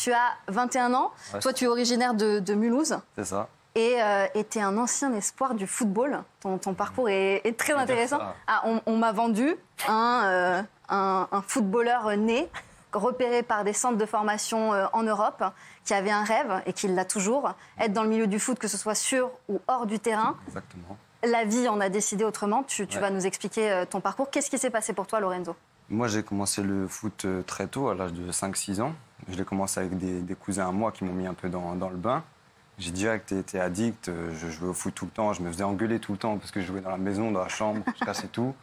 Tu as 21 ans. Ouais, toi, tu es originaire de Mulhouse. C'est ça. Et tu es un ancien espoir du football. Ton parcours est très intéressant. Ah, on m'a vendu un footballeur né, repéré par des centres de formation en Europe, qui avait un rêve et qui l'a toujours, être dans le milieu du foot, que ce soit sur ou hors du terrain. Exactement. La vie en a décidé autrement. Tu vas nous expliquer ton parcours. Qu'est-ce qui s'est passé pour toi, Lorenzo? Moi, j'ai commencé le foot très tôt, à l'âge de 5-6 ans. Je l'ai commencé avec des cousins à moi qui m'ont mis un peu dans le bain. J'ai direct été addict. Je jouais au foot tout le temps. Je me faisais engueuler tout le temps parce que je jouais dans la maison, dans la chambre. Je cassais tout.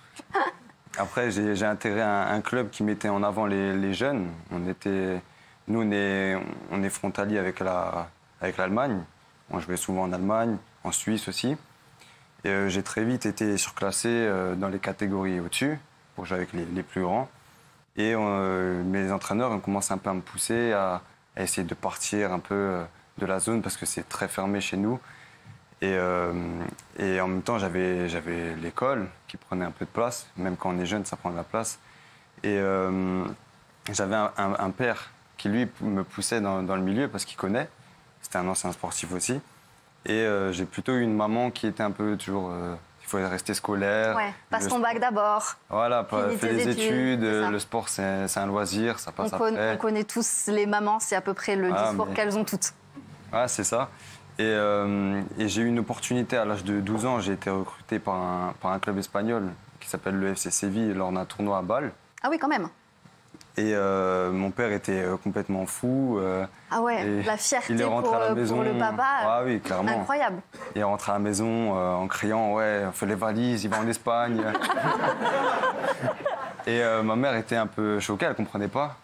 Après, j'ai intégré un club qui mettait en avant les jeunes. Nous, on est frontaliers avec l'Allemagne. On jouait souvent en Allemagne, en Suisse aussi. Et j'ai très vite été surclassé dans les catégories au-dessus pour jouer avec les plus grands. Et mes entraîneurs ont commencé un peu à me pousser à essayer de partir un peu de la zone parce que c'est très fermé chez nous. Et en même temps, j'avais l'école qui prenait un peu de place. Même quand on est jeune, ça prend de la place. Et j'avais un père qui, lui, me poussait dans le milieu parce qu'il connaît. C'était un ancien sportif aussi. Et j'ai plutôt eu une maman qui était un peu toujours... il faut rester scolaire. Ouais, passe ton bac d'abord. Voilà, fais des études. Le sport, c'est un loisir, ça passe après. On connaît tous les mamans, c'est à peu près le discours qu'elles ont toutes. Ouais, c'est ça. Et j'ai eu une opportunité à l'âge de 12 ans. J'ai été recruté par un club espagnol qui s'appelle le FC Séville lors d'un tournoi à Bâle. Ah oui, quand même. Et mon père était complètement fou. Ah ouais, la fierté il est rentré à la maison. pour le papa. Ah oui, clairement. Incroyable. Il est rentré à la maison en criant « Ouais, on fait les valises, il va en Espagne. » Et ma mère était un peu choquée, elle ne comprenait pas.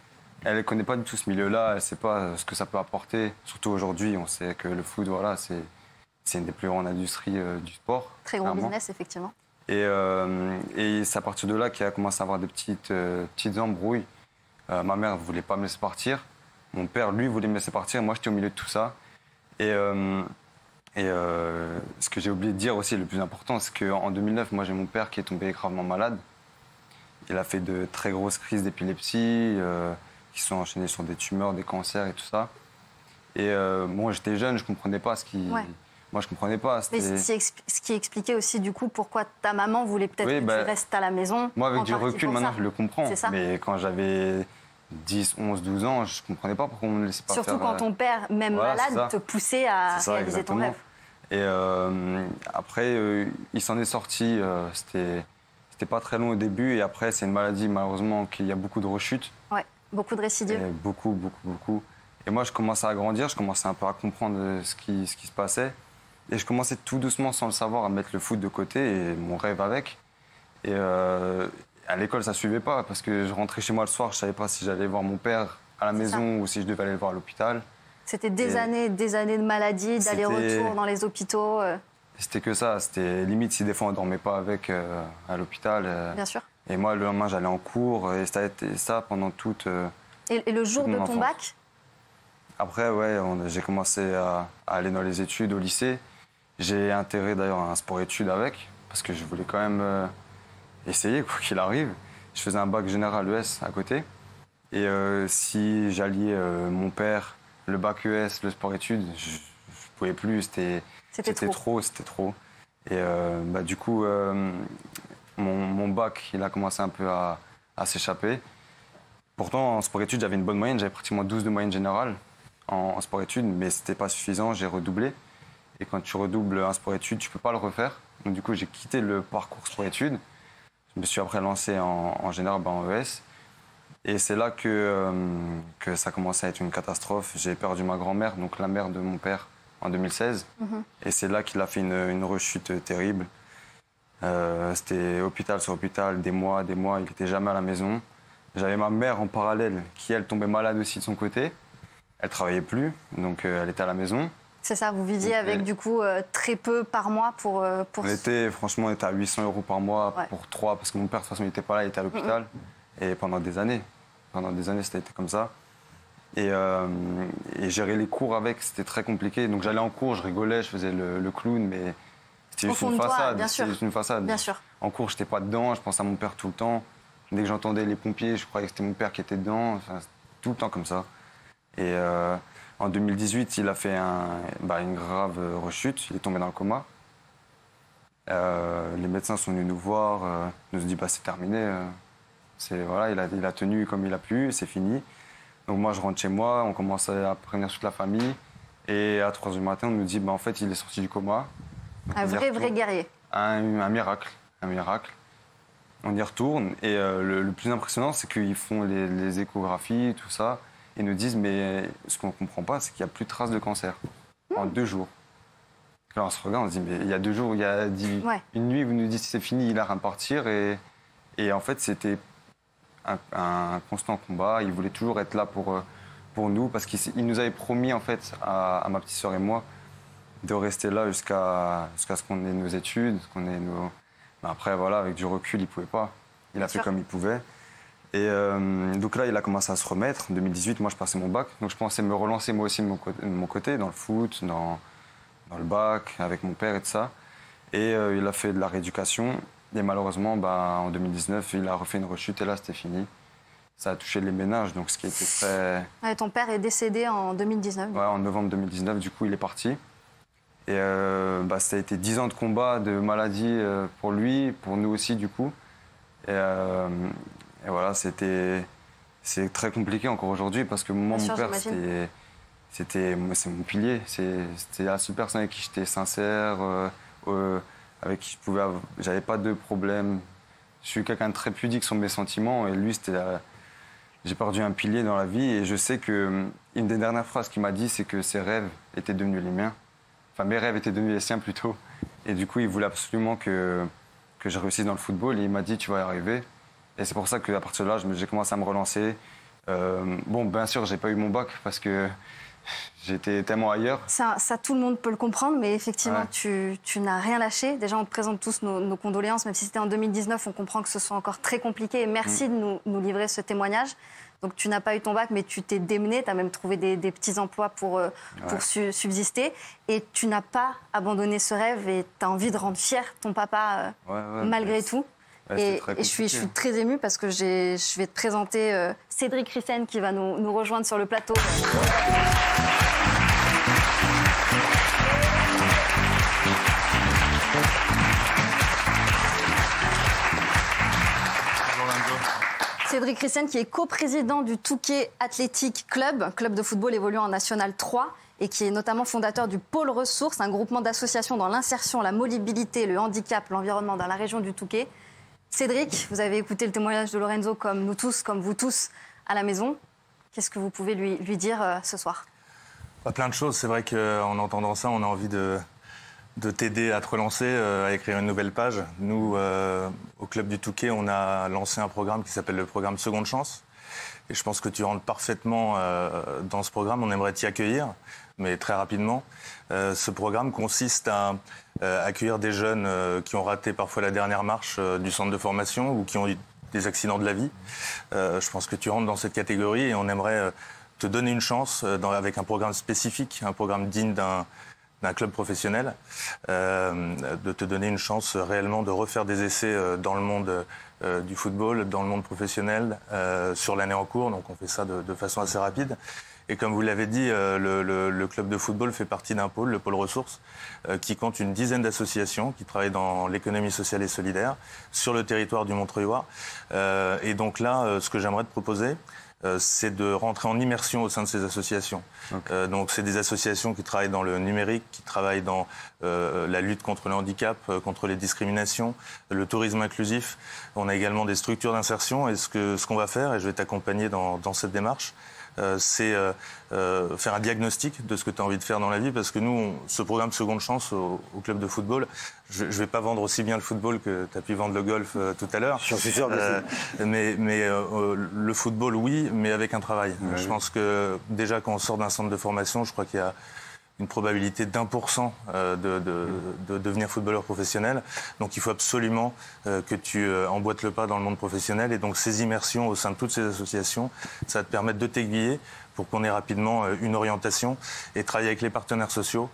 Elle ne connaît pas du tout ce milieu-là, elle ne sait pas ce que ça peut apporter. Surtout aujourd'hui, on sait que le foot, voilà, c'est une des plus grandes industries du sport. Très gros business, effectivement. Et c'est à partir de là qu'il a commencé à avoir des petites embrouilles. Ma mère ne voulait pas me laisser partir. Mon père, lui, voulait me laisser partir. Moi, j'étais au milieu de tout ça. Et ce que j'ai oublié de dire aussi, le plus important, c'est qu'en 2009, moi, j'ai mon père qui est tombé gravement malade. Il a fait de très grosses crises d'épilepsie qui sont enchaînées sur des tumeurs, des cancers et tout ça. Et moi, j'étais jeune, je ne comprenais pas ce qui... Ouais. Moi, je ne comprenais pas. Mais ce qui expliquait aussi, du coup, pourquoi ta maman voulait peut-être que tu restes à la maison. Moi, avec du recul, maintenant, je le comprends. Ça. Mais quand j'avais 10, 11, 12 ans, je ne comprenais pas pourquoi on ne me laissait pas faire... Surtout quand ton père, même malade, te poussait à réaliser ton rêve. Et après, il s'en est sorti. C'était pas très long au début. Et après, c'est une maladie, malheureusement, qu'il y a beaucoup de rechutes. Ouais, beaucoup de récidives. Beaucoup. Et moi, je commençais à grandir. Je commençais un peu à comprendre ce qui se passait. Et je commençais tout doucement, sans le savoir, à mettre le foot de côté et mon rêve avec. Et à l'école, ça ne suivait pas parce que je rentrais chez moi le soir, je ne savais pas si j'allais voir mon père à la maison ou si je devais aller le voir à l'hôpital. C'était des années de maladie, d'aller-retour dans les hôpitaux. C'était que ça. C'était limite si des fois on ne dormait pas avec à l'hôpital. Bien sûr. Et moi, le lendemain, j'allais en cours et ça a été ça pendant toute. Et le jour de ton bac? Après, ouais, j'ai commencé à aller dans les études au lycée. J'ai intégré d'ailleurs un sport-études avec, parce que je voulais quand même essayer, quoi qu'il arrive. Je faisais un bac général ES à côté. Et si j'alliais mon père, le bac ES, le sport-études, je ne pouvais plus, c'était trop. Et du coup, mon bac, il a commencé un peu à s'échapper. Pourtant, en sport-études, j'avais une bonne moyenne, j'avais pratiquement 12 de moyenne générale en sport-études, mais ce n'était pas suffisant, j'ai redoublé. Et quand tu redoubles un sport-études, tu ne peux pas le refaire. Donc du coup, j'ai quitté le parcours sport-études. Je me suis après lancé en général en ES. Et c'est là que ça a commencé à être une catastrophe. J'ai perdu ma grand-mère, donc la mère de mon père, en 2016. Et c'est là qu'il a fait une rechute terrible. C'était hôpital sur hôpital, des mois. Il n'était jamais à la maison. J'avais ma mère en parallèle qui, elle, tombait malade aussi de son côté. Elle ne travaillait plus, donc elle était à la maison. C'est ça, vous viviez avec du coup très peu par mois pour... Franchement, on était à 800 € par mois pour 3, parce que mon père, de toute façon, il n'était pas là, il était à l'hôpital. Et pendant des années, ça a été comme ça. Et gérer les cours avec, c'était très compliqué. Donc j'allais en cours, je rigolais, je faisais le clown, mais c'était juste une façade. Juste une façade. Bien sûr. En cours, je n'étais pas dedans, je pensais à mon père tout le temps. Dès que j'entendais les pompiers, je croyais que c'était mon père qui était dedans. Enfin, tout le temps comme ça. Et En 2018, il a fait une grave rechute. Il est tombé dans le coma. Les médecins sont venus nous voir, nous ont dit c'est terminé. Voilà, il a tenu comme il a pu, c'est fini. Donc moi, je rentre chez moi, on commence à prévenir toute la famille. Et à 3h du matin, on nous dit en fait, il est sorti du coma. Donc, un vrai guerrier. Un miracle. On y retourne. Et le plus impressionnant, c'est qu'ils font les échographies, tout ça. Ils nous disent, mais ce qu'on ne comprend pas, c'est qu'il n'y a plus de traces de cancer en 2 jours. Là, on se regarde, on se dit, mais il y a 2 jours, une nuit, vous nous dites c'est fini, il a rien de partir. Et en fait, c'était un constant combat. Il voulait toujours être là pour nous, parce qu'il nous avait promis, en fait, à ma petite sœur et moi, de rester là jusqu'à ce qu'on ait nos études, qu'on ait nos... Mais après, voilà, avec du recul, il ne pouvait pas. Il a fait comme il pouvait. Et donc là, il a commencé à se remettre. En 2018, moi, je passais mon bac. Donc je pensais me relancer moi aussi de mon côté, dans le foot, dans le bac, avec mon père et tout ça. Et il a fait de la rééducation. Et malheureusement, en 2019, il a refait une rechute et là, c'était fini. Ça a touché les méninges, donc ce qui était très... Ouais, ton père est décédé en 2019. Ouais, en novembre 2019, du coup, il est parti. Et ça a été 10 ans de combat, de maladie pour lui, pour nous aussi, du coup. Et voilà, c'est très compliqué encore aujourd'hui parce que moi, mon père, c'est mon pilier. C'était la seule personne avec qui j'étais sincère, avec qui j'avais pas de problème. Je suis quelqu'un de très pudique sur mes sentiments et lui, j'ai perdu un pilier dans la vie et je sais qu'une des dernières phrases qu'il m'a dit, c'est que ses rêves étaient devenus les miens. Enfin, mes rêves étaient devenus les siens plutôt. Et du coup, il voulait absolument que je réussisse dans le football et il m'a dit, tu vas y arriver. Et c'est pour ça qu'à partir de là, j'ai commencé à me relancer. Bien sûr, j'ai pas eu mon bac parce que j'étais tellement ailleurs. Ça, tout le monde peut le comprendre, mais effectivement, tu n'as rien lâché. Déjà, on te présente tous nos condoléances, même si c'était en 2019, on comprend que ce soit encore très compliqué. Et merci de nous livrer ce témoignage. Donc, tu n'as pas eu ton bac, mais tu t'es démené, tu as même trouvé des petits emplois pour subsister. Et tu n'as pas abandonné ce rêve et tu as envie de rendre fier ton papa malgré tout. Et je suis très émue parce que je vais te présenter Cédric Rissen qui va nous rejoindre sur le plateau. Cédric Rissen qui est coprésident du Touquet Athletic Club, club de football évoluant en National 3 et qui est notamment fondateur du Pôle Ressources, un groupement d'associations dans l'insertion, la mobilité, le handicap, l'environnement dans la région du Touquet. Cédric, vous avez écouté le témoignage de Lorenzo comme nous tous, comme vous tous à la maison. Qu'est-ce que vous pouvez lui dire ce soir ? Plein de choses. C'est vrai qu'en entendant ça, on a envie de t'aider à te relancer, à écrire une nouvelle page. Nous, au Club du Touquet, on a lancé un programme qui s'appelle le programme Seconde Chance. Et je pense que tu rentres parfaitement dans ce programme. On aimerait t'y accueillir, mais très rapidement. Ce programme consiste à accueillir des jeunes qui ont raté parfois la dernière marche du centre de formation ou qui ont eu des accidents de la vie. Je pense que tu rentres dans cette catégorie et on aimerait te donner une chance avec un programme spécifique, un programme digne d'un club professionnel, de te donner une chance réellement de refaire des essais dans le monde du football, dans le monde professionnel, sur l'année en cours. Donc on fait ça de façon assez rapide. Et comme vous l'avez dit, le club de football fait partie d'un pôle, le pôle ressources, qui compte une dizaine d'associations qui travaillent dans l'économie sociale et solidaire sur le territoire du Montreuilois. Et donc là, ce que j'aimerais te proposer, c'est de rentrer en immersion au sein de ces associations. Okay. Donc c'est des associations qui travaillent dans le numérique, qui travaillent dans la lutte contre le handicap, contre les discriminations, le tourisme inclusif. On a également des structures d'insertion et ce qu'on va faire, et je vais t'accompagner dans cette démarche, c'est faire un diagnostic de ce que tu as envie de faire dans la vie, parce que nous, ce programme Seconde Chance au club de football, je ne vais pas vendre aussi bien le football que tu as pu vendre le golf tout à l'heure. Je suis sûr que mais le football, oui, mais avec un travail. Je pense que déjà, quand on sort d'un centre de formation, je crois qu'il y a une probabilité d'1% de devenir footballeur professionnel. Donc il faut absolument que tu emboîtes le pas dans le monde professionnel. Et donc ces immersions au sein de toutes ces associations, ça va te permettre de t'aiguiller pour qu'on ait rapidement une orientation et travailler avec les partenaires sociaux.